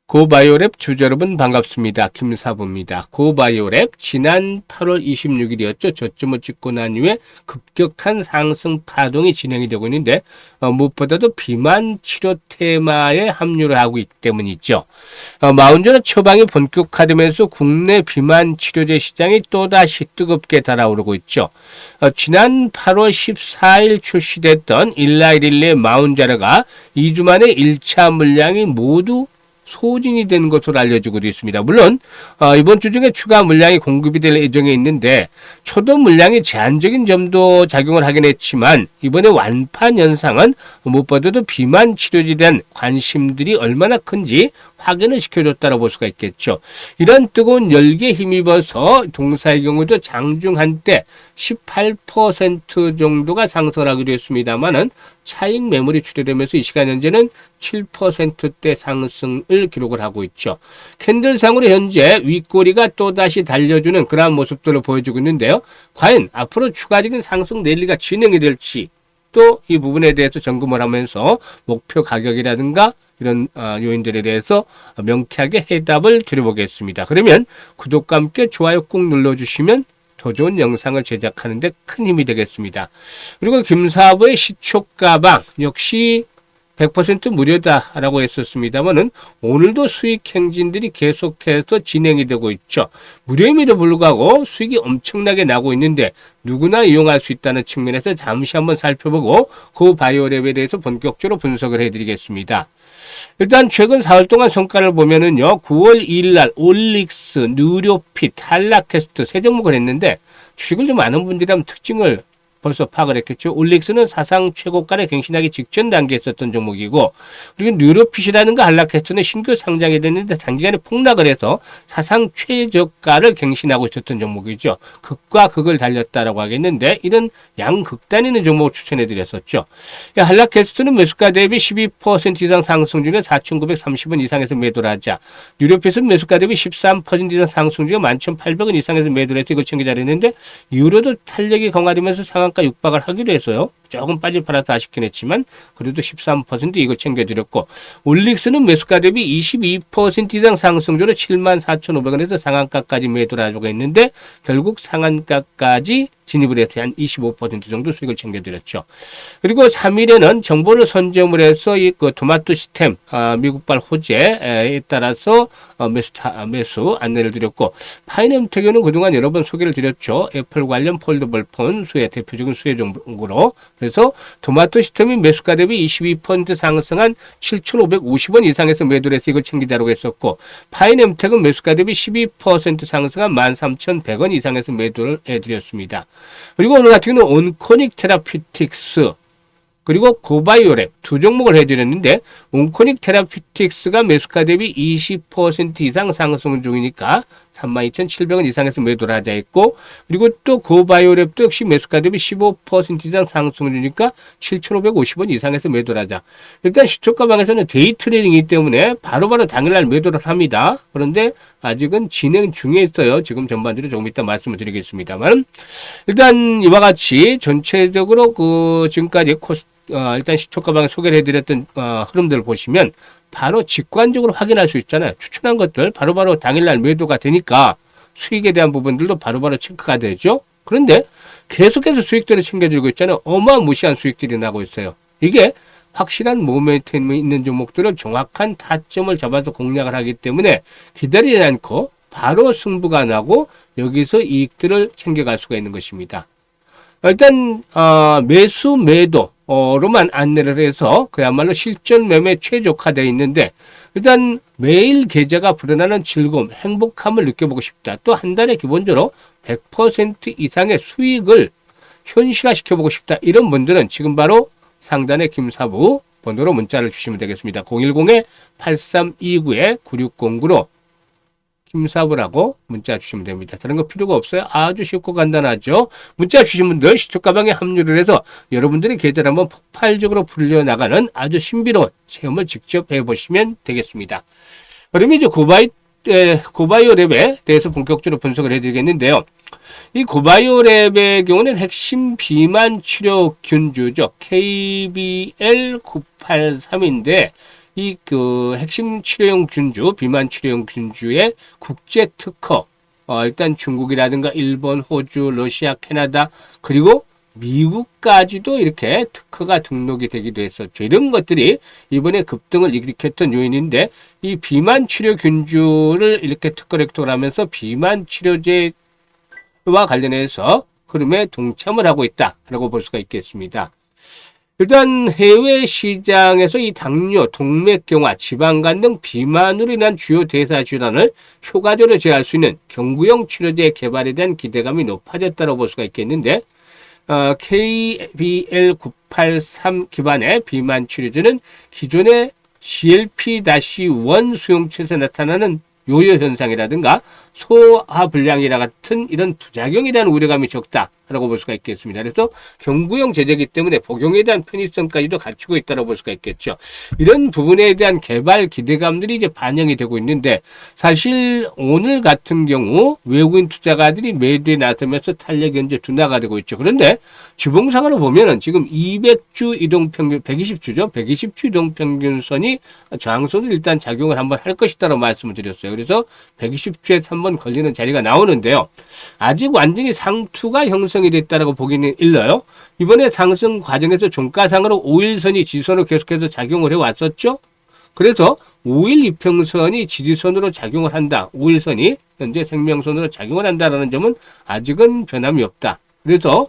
고바이오랩 주주 여러분 반갑습니다. 김사부입니다. 고바이오랩 지난 8월 26일이었죠. 저점을 찍고 난 이후에 급격한 상승 파동이 진행이 되고 있는데 무엇보다도 비만 치료 테마에 합류를 하고 있기 때문이죠. 마운드는 처방이 본격화되면서 국내 비만 치료제 시장이 또다시 뜨겁게 달아오르고 있죠. 지난 8월 14일 출시됐던 일라이릴레 마운자르가 2주 만에 1차 물량이 모두 소진이 된 것으로 알려지고 있습니다. 물론 이번 주 중에 추가 물량이 공급이 될 예정에 있는데 초도 물량이 제한적인 점도 작용을 하긴 했지만 이번에 완판 현상은 무엇보다도 비만 치료제에 대한 관심들이 얼마나 큰지 확인을 시켜줬다고 볼 수가 있겠죠. 이런 뜨거운 열기에 힘입어서 동사의 경우도 장중 한때 18% 정도가 상승하기도 했습니다만은 차익 매물이 출현되면서 이 시간 현재는 7%대 상승을 기록을 하고 있죠. 캔들상으로 현재 윗꼬리가 또다시 달려주는 그러한 모습들을 보여주고 있는데요. 과연 앞으로 추가적인 상승 랠리가 진행이 될지 또 이 부분에 대해서 점검을 하면서 목표 가격이라든가 이런 요인들에 대해서 명쾌하게 해답을 드려보겠습니다. 그러면 구독과 함께 좋아요 꾹 눌러주시면 더 좋은 영상을 제작하는 데 큰 힘이 되겠습니다. 그리고 김사부의 시초가방 역시 100% 무료다라고 했었습니다만은 오늘도 수익 행진들이 계속해서 진행이 되고 있죠. 무료임에도 불구하고 수익이 엄청나게 나고 있는데 누구나 이용할 수 있다는 측면에서 잠시 한번 살펴보고 그 바이오랩에 대해서 본격적으로 분석을 해드리겠습니다. 일단 최근 4월 동안 성과를 보면은요, 9월 2일 날 올릭스, 누리오핏, 한라캐스트 세 종목을 했는데 주식을 좀 아는 분들이라면 특징을 벌써 파악을 했겠죠. 올릭스는 사상 최고가를 갱신하기 직전 단계에 있었던 종목이고, 그리고 뉴로핏이라는가 한라캐스트는 신규 상장이 됐는데 단기간에 폭락을 해서 사상 최저가를 갱신하고 있었던 종목이죠. 극과 극을 달렸다라고 하겠는데 이런 양극단이는 종목을 추천해 드렸었죠. 한라캐스트는 매수가 대비 12% 이상 상승 중에 4,930원 이상에서 매도를 하자, 뉴로핏은 매수가 대비 13% 이상 상승 중에 11,800원 이상에서 매도를 해서 이걸 챙겨 잘했는데 유로도 탄력이 강화되면서 상한가 육박을 하기로 했어요. 조금 빠질 팔아서 아쉽긴 했지만 그래도 13% 이거 챙겨드렸고, 올릭스는 매수가 대비 22% 이상 상승률로 74,500원에서 상한가까지 매도를 하려고 했는데 결국 상한가까지 진입을 해서 한 25% 정도 수익을 챙겨드렸죠. 그리고 3일에는 정보를 선점을 해서 이 토마토 시스템 미국발 호재에 따라서 매수 안내를 드렸고, 파이낸텍은 그동안 여러 번 소개를 드렸죠. 애플 관련 폴더블 폰 수혜 대표적인 수혜 종목으로. 그래서 토마토 시스템이 매수가 대비 22% 상승한 7,550원 이상에서 매도를 해서 이걸 챙기자라고 했었고, 파이낸텍은 매수가 대비 12% 상승한 13,100원 이상에서 매도를 해드렸습니다. 그리고 오늘 같은 경우는 온코닉 테라피틱스 그리고 고바이오랩 두 종목을 해드렸는데, 온코닉 테라피틱스가 매수가 대비 20% 이상 상승 중이니까 32,700원 이상에서 매도를 하자 했고, 그리고 또 고바이오랩도 역시 매수가 대비 15% 이상 상승 중이니까 7,550원 이상에서 매도를 하자. 일단 시초가방에서는 데이 트레이딩이기 때문에 바로바로 당일날 매도를 합니다. 그런데 아직은 진행 중에 있어요. 지금 전반적으로 조금 이따 말씀을 드리겠습니다만, 일단 이와 같이 전체적으로 지금까지 일단 시초가방에 소개를 해드렸던 흐름들을 보시면 바로 직관적으로 확인할 수 있잖아요. 추천한 것들 바로바로 당일날 매도가 되니까 수익에 대한 부분들도 바로바로 체크가 되죠. 그런데 계속해서 수익들을 챙겨들고 있잖아요. 어마무시한 수익들이 나고 있어요. 이게 확실한 모멘텀이 있는 종목들을 정확한 타점을 잡아서 공략을 하기 때문에 기다리지 않고 바로 승부가 나고 여기서 이익들을 챙겨갈 수가 있는 것입니다. 일단 매수 매도로만 안내를 해서 그야말로 실전 매매 최적화되어 있는데, 일단 매일 계좌가 불어나는 즐거움, 행복함을 느껴보고 싶다. 또 한 달에 기본적으로 100% 이상의 수익을 현실화시켜보고 싶다. 이런 분들은 지금 바로 상단의 김사부 번호로 문자를 주시면 되겠습니다. 010-8329-9609로 김사부라고 문자 주시면 됩니다. 다른 거 필요가 없어요. 아주 쉽고 간단하죠. 문자 주신 분들 시초가방에 합류를 해서 여러분들의 계좌를 한번 폭발적으로 불려나가는 아주 신비로운 체험을 직접 해보시면 되겠습니다. 그러면 이제 고바이오랩에 대해서 본격적으로 분석을 해드리겠는데요. 이 고바이오랩의 경우는 핵심 비만 치료 균주죠. KBL983인데 이 그 핵심 치료용 균주, 비만 치료용 균주의 국제 특허, 일단 중국이라든가 일본, 호주, 러시아, 캐나다, 그리고 미국까지도 이렇게 특허가 등록이 되기도 했었죠. 이런 것들이 이번에 급등을 일으켰던 요인인데, 이 비만 치료 균주를 이렇게 특허를 획득을 하면서 비만 치료제와 관련해서 흐름에 동참을 하고 있다라고 볼 수가 있겠습니다. 일단 해외 시장에서 이 당뇨, 동맥경화, 지방간 등 비만으로 인한 주요 대사 질환을 효과적으로 제어할 수 있는 경구용 치료제 개발에 대한 기대감이 높아졌다고 볼 수가 있겠는데, KBL983 기반의 비만 치료제는 기존의 GLP-1 수용체에서 나타나는 요요 현상이라든가 소화불량이라 같은 이런 부작용에 대한 우려감이 적다라고 볼 수가 있겠습니다. 그래서 경구용 제제이기 때문에 복용에 대한 편의성까지도 갖추고 있다고 볼 수가 있겠죠. 이런 부분에 대한 개발 기대감들이 이제 반영이 되고 있는데, 사실 오늘 같은 경우 외국인 투자가들이 매도에 나서면서 탄력이 현재 둔화가 되고 있죠. 그런데 주봉상으로 보면은 지금 200주 이동평균, 120주죠. 120주 이동평균선이 저항선을 일단 작용을 한번 할 것이다라고 말씀을 드렸어요. 그래서 120주에서 한번 걸리는 자리가 나오는데요. 아직 완전히 상투가 형성이 됐다라고 보기는 일러요. 이번에 상승 과정에서 종가상으로 5일선이 지지선으로 계속해서 작용을 해왔었죠. 그래서 5일 이평선이 지지선으로 작용을 한다. 5일선이 현재 생명선으로 작용을 한다는 점은 아직은 변함이 없다. 그래서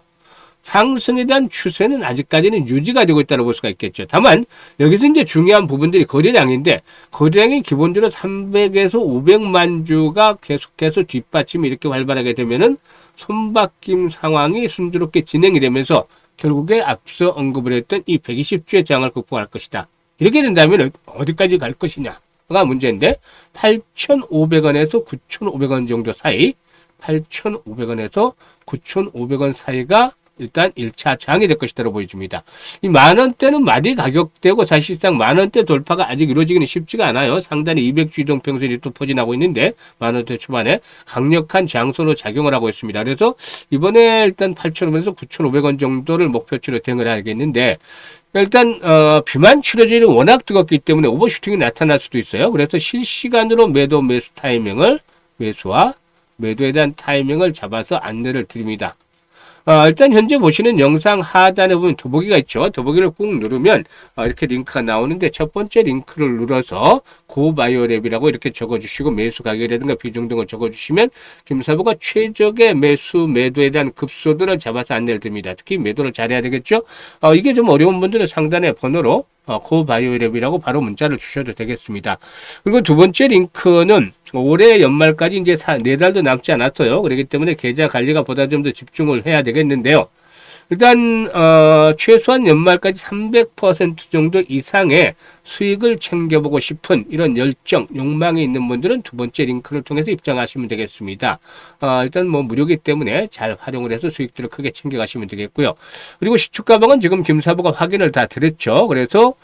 상승에 대한 추세는 아직까지는 유지가 되고 있다고 볼 수가 있겠죠. 다만 여기서 이제 중요한 부분들이 거래량인데, 거래량이 기본적으로 300에서 500만 주가 계속해서 뒷받침이 이렇게 활발하게 되면은 손바뀜 상황이 순조롭게 진행이 되면서 결국에 앞서 언급을 했던 이 120주의 저항을 극복할 것이다. 이렇게 된다면 어디까지 갈 것이냐가 문제인데, 8,500원에서 9,500원 정도 사이, 8,500원에서 9,500원 사이가 일단 1차 저항이 될 것이라고 보여집니다. 이 만원대는 마디 가격대고 사실상 만원대 돌파가 아직 이루어지기는 쉽지가 않아요. 상단에 200주 이동평선이 또 포진하고 있는데 만원대 초반에 강력한 저항선으로 작용을 하고 있습니다. 그래서 이번에 일단 8,500원에서 9,500원 정도를 목표치로 대응을 해야겠는데, 일단 비만 치료제는 워낙 뜨겁기 때문에 오버슈팅이 나타날 수도 있어요. 그래서 실시간으로 매수 타이밍을, 매수와 매도에 대한 타이밍을 잡아서 안내를 드립니다. 일단 현재 보시는 영상 하단에 보면 더보기가 있죠. 더보기를 꾹 누르면 이렇게 링크가 나오는데, 첫 번째 링크를 눌러서 고바이오랩이라고 이렇게 적어주시고 매수 가격이라든가 비중 등을 적어주시면 김사부가 최적의 매수 매도에 대한 급소들을 잡아서 안내를 드립니다. 특히 매도를 잘해야 되겠죠. 이게 좀 어려운 분들은 상단에 번호로 고바이오랩이라고 바로 문자를 주셔도 되겠습니다. 그리고 두 번째 링크는 올해 연말까지 이제 4달도 남지 않았어요. 그렇기 때문에 계좌 관리가 보다 좀 더 집중을 해야 되겠는데요. 일단 최소한 연말까지 300% 정도 이상의 수익을 챙겨보고 싶은 이런 열정, 욕망이 있는 분들은 두 번째 링크를 통해서 입장하시면 되겠습니다. 일단 뭐 무료이기 때문에 잘 활용을 해서 수익들을 크게 챙겨가시면 되겠고요. 그리고 시초가방은 지금 김사부가 확인을 다 드렸죠. 그래서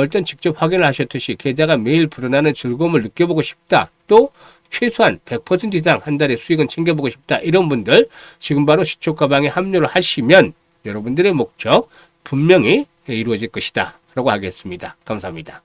일단 직접 확인을 하셨듯이 계좌가 매일 불어나는 즐거움을 느껴보고 싶다. 또 최소한 100% 이상 한 달에 수익은 챙겨보고 싶다. 이런 분들 지금 바로 시초가방에 합류를 하시면 여러분들의 목적 분명히 이루어질 것이다 라고 하겠습니다. 감사합니다.